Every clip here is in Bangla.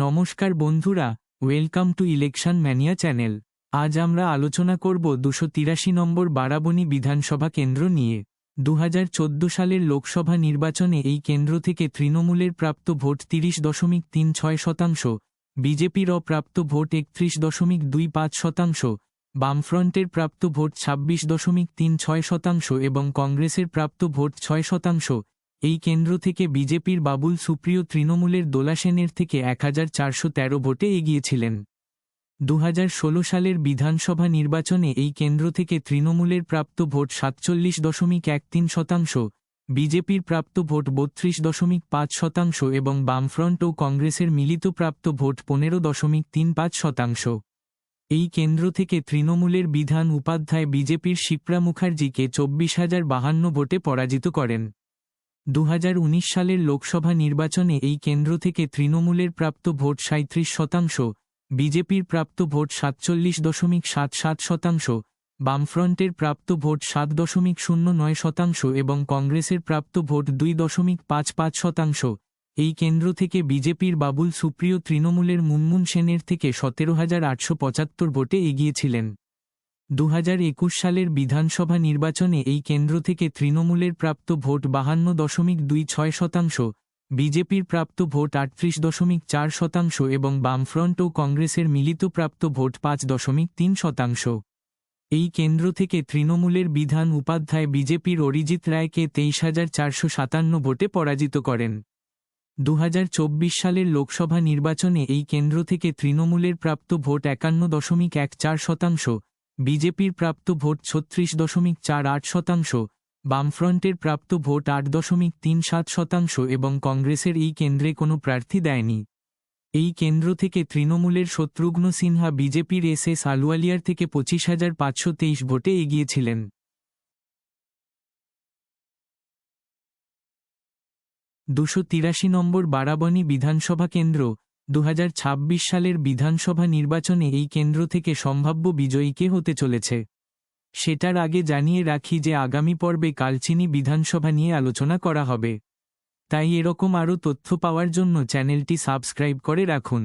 নমস্কার বন্ধুরা, welcome to election mania channel. আজ আমরা আলোচনা করব 283 নম্বর বারাবণী বিধানসভা কেন্দ্র নিয়ে। 2014 সালের লোকসভা নির্বাচনে এই কেন্দ্র থেকে তৃণমূলের প্রাপ্ত ভোট 30.36%, বিজেপির অপ্রাপ্ত ভোট 31.25%, বামফ্রন্টের প্রাপ্ত ভোট 26.36% এবং কংগ্রেসের প্রাপ্ত ভোট 6%। এই কেন্দ্র থেকে বিজেপির বাবুল সুপ্রিয় তৃণমূলের দোলা সেনের থেকে 1413 ভোটে এগিয়েছিলেন। 2016 সালের বিধানসভা নির্বাচনে এই কেন্দ্র থেকে তৃণমূলের প্রাপ্ত ভোট 47.13%, বিজেপির প্রাপ্ত ভোট 32.5% এবং বামফ্রন্ট ও কংগ্রেসের মিলিত প্রাপ্ত ভোট 15.35%। এই কেন্দ্র থেকে তৃণমূলের বিধান উপাধ্যায় বিজেপির শিপ্রা মুখার্জিকে 24,052 ভোটে পরাজিত করেন। 2019 সালের লোকসভা নির্বাচনে এই কেন্দ্র থেকে তৃণমূলের প্রাপ্ত ভোট 37%, বিজেপির প্রাপ্ত ভোট 47.77%, বামফ্রন্টের প্রাপ্ত ভোট 7.09% এবং কংগ্রেসের প্রাপ্ত ভোট 2.55%। এই কেন্দ্র থেকে বিজেপির বাবুল সুপ্রিয় তৃণমূলের মুনমুন সেনের থেকে 17,875 ভোটে এগিয়েছিলেন। 2021 সালের বিধানসভা নির্বাচনে এই কেন্দ্র থেকে তৃণমূলের প্রাপ্ত ভোট 52.26%, বিজেপির প্রাপ্ত ভোট 38.4% এবং বামফ্রন্ট ও কংগ্রেসের মিলিত প্রাপ্ত ভোট 5.3%। এই কেন্দ্র থেকে তৃণমূলের বিধান উপাধ্যায় বিজেপির অরিজিৎ রায়কে 23,457 ভোটে পরাজিত করেন। 2024 সালের লোকসভা নির্বাচনে এই কেন্দ্র থেকে তৃণমূলের প্রাপ্ত ভোট 51.14%, বিজেপির প্রাপ্ত ভোট 36.48%, বামফ্রন্টের প্রাপ্ত ভোট 8.37% এবং কংগ্রেসের এই কেন্দ্রে কোনো প্রার্থী দেয়নি। এই কেন্দ্র থেকে তৃণমূলের শত্রুঘ্ন সিনহা বিজেপির এস আলুওয়ালিয়ার থেকে 25,523 ভোটে এগিয়েছিলেন। 283 নম্বর বারাবণী বিধানসভা কেন্দ্র। 2026 সালের বিধানসভা নির্বাচনে এই কেন্দ্র থেকে সম্ভাব্য বিজয়ী কে হতে চলেছে সেটার আগে জানিয়ে রাখি যে আগামী পর্বে কালচিনি বিধানসভা নিয়ে আলোচনা করা হবে, তাই এরকম আরও তথ্য পাওয়ার জন্য চ্যানেলটি সাবস্ক্রাইব করে রাখুন।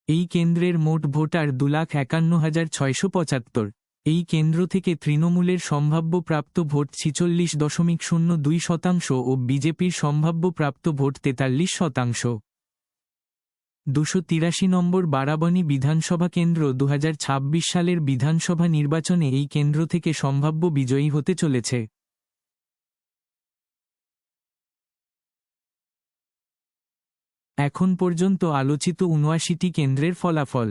এই কেন্দ্রের মোট ভোটার 2,51,675। এই কেন্দ্র থেকে তৃণমূলের সম্ভাব্য প্রাপ্ত ভোট 46.02% ও বিজেপির সম্ভাব্য প্রাপ্ত ভোট 43%। 283 নম্বর বারাবণী বিধানসভা কেন্দ্র। 2026 সালের বিধানসভা নির্বাচনে এই কেন্দ্র থেকে সম্ভাব্য বিজয়ী হতে চলেছে এখন পর্যন্ত আলোচিত 79টি কেন্দ্রের ফলাফল।